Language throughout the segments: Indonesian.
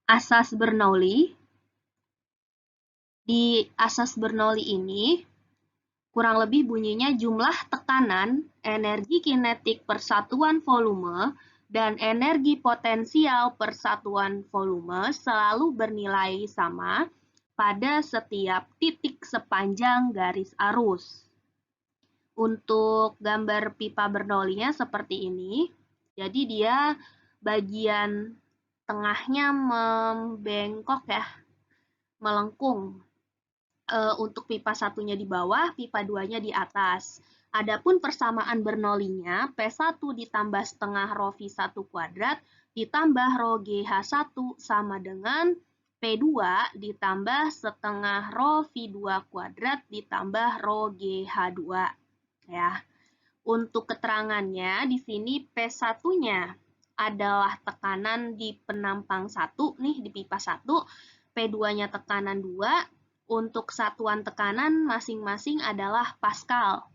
asas Bernoulli. Di asas Bernoulli ini, kurang lebih bunyinya jumlah tekanan, energi kinetik per satuan volume, dan energi potensial per satuan volume selalu bernilai sama pada setiap titik sepanjang garis arus. Untuk gambar pipa Bernoulli-nya seperti ini. Jadi dia bagian tengahnya membengkok ya, melengkung. Untuk pipa satunya di bawah, pipa 2-nya di atas. Adapun persamaan Bernoulli-nya, P1 ditambah setengah rho V1 kuadrat ditambah rho GH1 sama dengan P2 ditambah setengah rho V2 kuadrat ditambah rho GH2. Ya. Untuk keterangannya, di sini P1-nya adalah tekanan di penampang 1, nih di pipa 1, P2-nya tekanan 2, untuk satuan tekanan masing-masing adalah Pascal.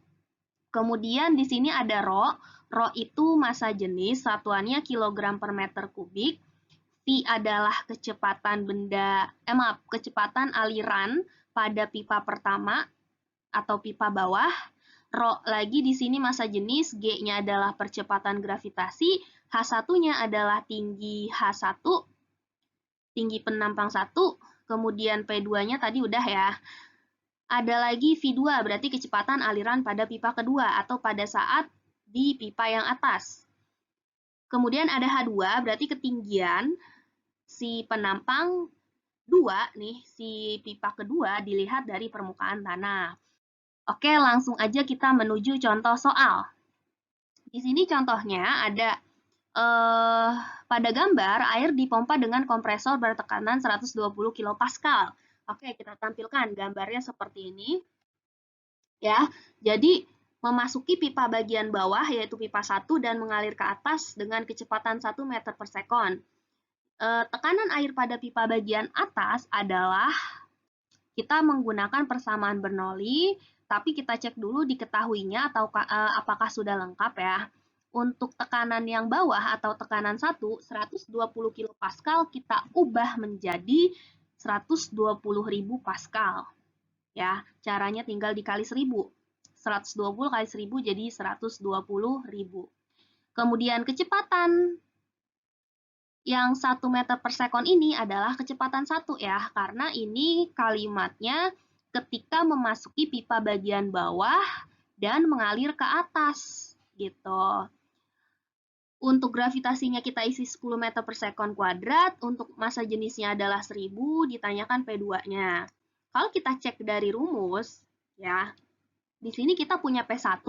Kemudian di sini ada rho, rho itu massa jenis, satuannya kilogram per meter kubik, V adalah kecepatan kecepatan aliran pada pipa pertama atau pipa bawah, rho lagi di sini massa jenis, G-nya adalah percepatan gravitasi, H1-nya adalah tinggi H1, tinggi penampang 1, kemudian P2-nya tadi udah ya. Ada lagi V2, berarti kecepatan aliran pada pipa kedua atau pada saat di pipa yang atas. Kemudian ada H2, berarti ketinggian si penampang 2 nih, si pipa kedua dilihat dari permukaan tanah. Oke, langsung aja kita menuju contoh soal. Di sini contohnya ada pada gambar air dipompa dengan kompresor bertekanan 120 kPa. Oke, kita tampilkan gambarnya seperti ini. Ya, jadi memasuki pipa bagian bawah yaitu pipa 1 dan mengalir ke atas dengan kecepatan 1 meter per sekon. Tekanan air pada pipa bagian atas adalah kita menggunakan persamaan Bernoulli, tapi kita cek dulu diketahuinya atau apakah sudah lengkap ya. Untuk tekanan yang bawah atau tekanan 120 kPa kita ubah menjadi 120.000 Pascal. Ya, caranya tinggal dikali 1000. 120 kali 1000 jadi 120.000. Kemudian kecepatan yang 1 meter per sekon ini adalah kecepatan 1 ya, karena ini kalimatnya ketika memasuki pipa bagian bawah dan mengalir ke atas gitu. Untuk gravitasinya kita isi 10 meter per sekon kuadrat, untuk massa jenisnya adalah 1000, ditanyakan P2-nya. Kalau kita cek dari rumus, ya, di sini kita punya P1,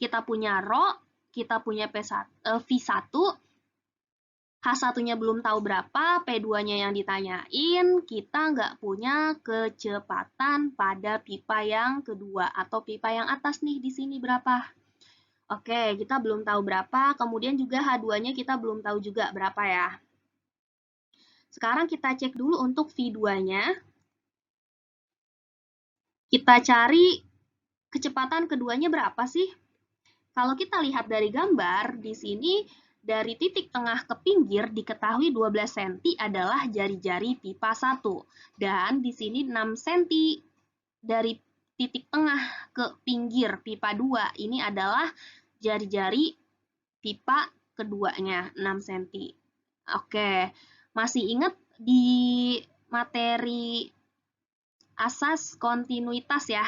kita punya rho, kita punya V1, H1-nya belum tahu berapa, P2-nya yang ditanyain, kita nggak punya kecepatan pada pipa yang kedua atau pipa yang atas nih di sini berapa. Oke, kita belum tahu berapa, kemudian juga H2-nya kita belum tahu juga berapa ya. Sekarang kita cek dulu untuk V2-nya. Kita cari kecepatan keduanya berapa sih? Kalau kita lihat dari gambar, di sini dari titik tengah ke pinggir diketahui 12 cm adalah jari-jari pipa 1. Dan di sini 6 cm dari titik tengah ke pinggir pipa 2. Ini adalah jari-jari pipa keduanya, 6 cm. Oke, masih ingat di materi asas kontinuitas ya,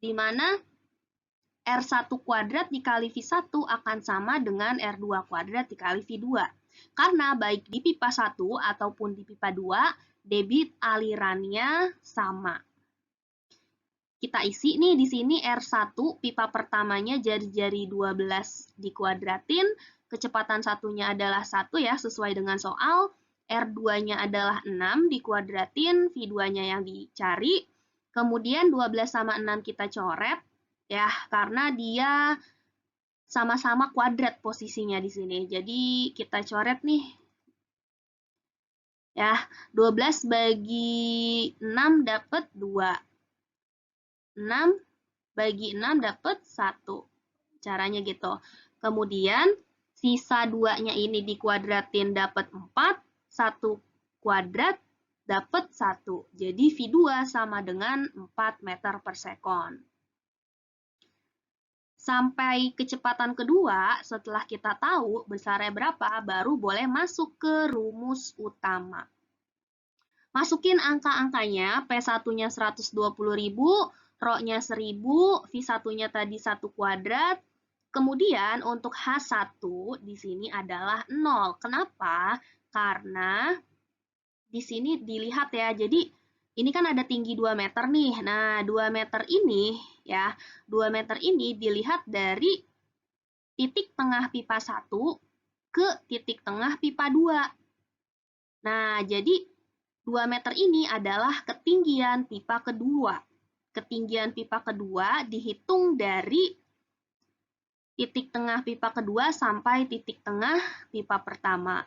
di mana R1 kuadrat dikali V1 akan sama dengan R2 kuadrat dikali V2. Karena baik di pipa 1 ataupun di pipa 2, debit alirannya sama. Kita isi nih di sini R1, pipa pertamanya jari-jari 12 dikuadratin, kecepatan satunya adalah 1 ya, sesuai dengan soal. R2-nya adalah 6 dikuadratin, V2-nya yang dicari. Kemudian 12 sama 6 kita coret. Ya, karena dia sama-sama kuadrat posisinya di sini. Jadi kita coret nih. Ya, 12 bagi 6 dapat 2. 6 bagi 6 dapat 1. Caranya gitu. Kemudian sisa 2-nya ini dikuadratin dapat 4. 1 kuadrat dapat 1. Jadi V2 sama dengan 4 meter per sekon. Sampai kecepatan kedua, setelah kita tahu besarnya berapa, baru boleh masuk ke rumus utama. Masukin angka-angkanya, P1-nya 120.000, Rho-nya 1000, V1-nya tadi 1 kuadrat. Kemudian untuk H1 di sini adalah 0. Kenapa? Karena di sini dilihat ya, jadi ini kan ada tinggi 2 meter nih. Nah, 2 meter ini ya, 2 meter ini dilihat dari titik tengah pipa 1 ke titik tengah pipa 2. Nah, jadi 2 meter ini adalah ketinggian pipa kedua. Ketinggian pipa kedua dihitung dari titik tengah pipa kedua sampai titik tengah pipa pertama.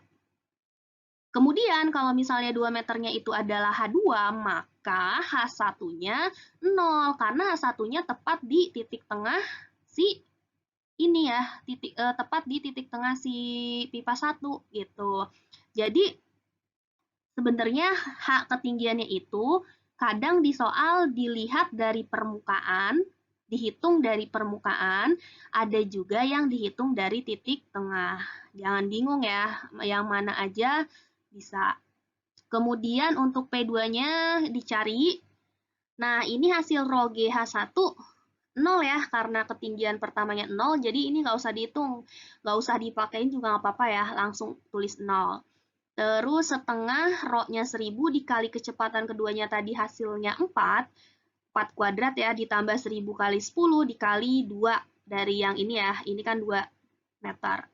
Kemudian kalau misalnya 2 meternya itu adalah H2, maka H1-nya 0, karena H1-nya tepat di titik tengah si ini ya, tepat di titik tengah si pipa 1 gitu. Jadi sebenarnya hak ketinggiannya itu kadang di soal dilihat dari permukaan, dihitung dari permukaan, ada juga yang dihitung dari titik tengah. Jangan bingung ya, yang mana aja bisa. Kemudian untuk P2-nya dicari. Nah, ini hasil Rho GH1 0 ya, karena ketinggian pertamanya 0, jadi ini nggak usah dihitung. Nggak usah dipakein juga nggak apa-apa ya, langsung tulis 0. Terus setengah Rho-nya 1000 dikali kecepatan keduanya tadi hasilnya 4. 4 kuadrat ya, ditambah 1000 kali 10 dikali 2 dari yang ini ya, ini kan 2 meter.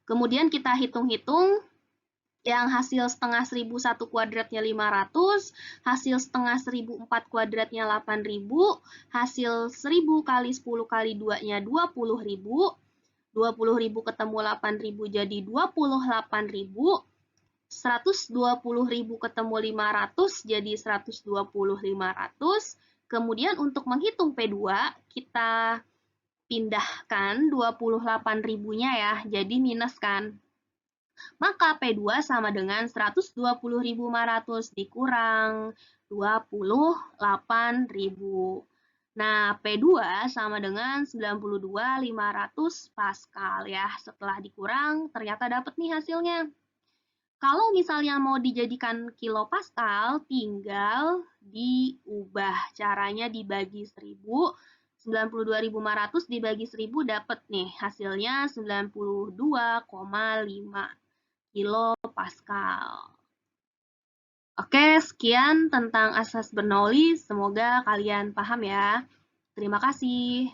Kemudian kita hitung-hitung, yang hasil setengah 1000 1 kuadratnya 500, hasil setengah 1000 4 kuadratnya 8000, hasil 1000 kali 10 kali 2-nya 20.000, 20.000 ketemu 8.000 jadi 28.000, 120.000 ketemu 500 jadi 120.500. Kemudian untuk menghitung P2, kita pindahkan 28.000-nya ya, jadi minus kan. Maka P2 sama dengan 120.500 dikurang 28.000. Nah, P2 sama dengan 92.500 Pascal ya. Setelah dikurang, ternyata dapat nih hasilnya. Kalau misalnya mau dijadikan kilopascal, tinggal diubah. Caranya dibagi 1000, 92.500 dibagi 1000 dapat nih hasilnya 92,5 kilopascal. Oke, sekian tentang asas Bernoulli. Semoga kalian paham ya. Terima kasih.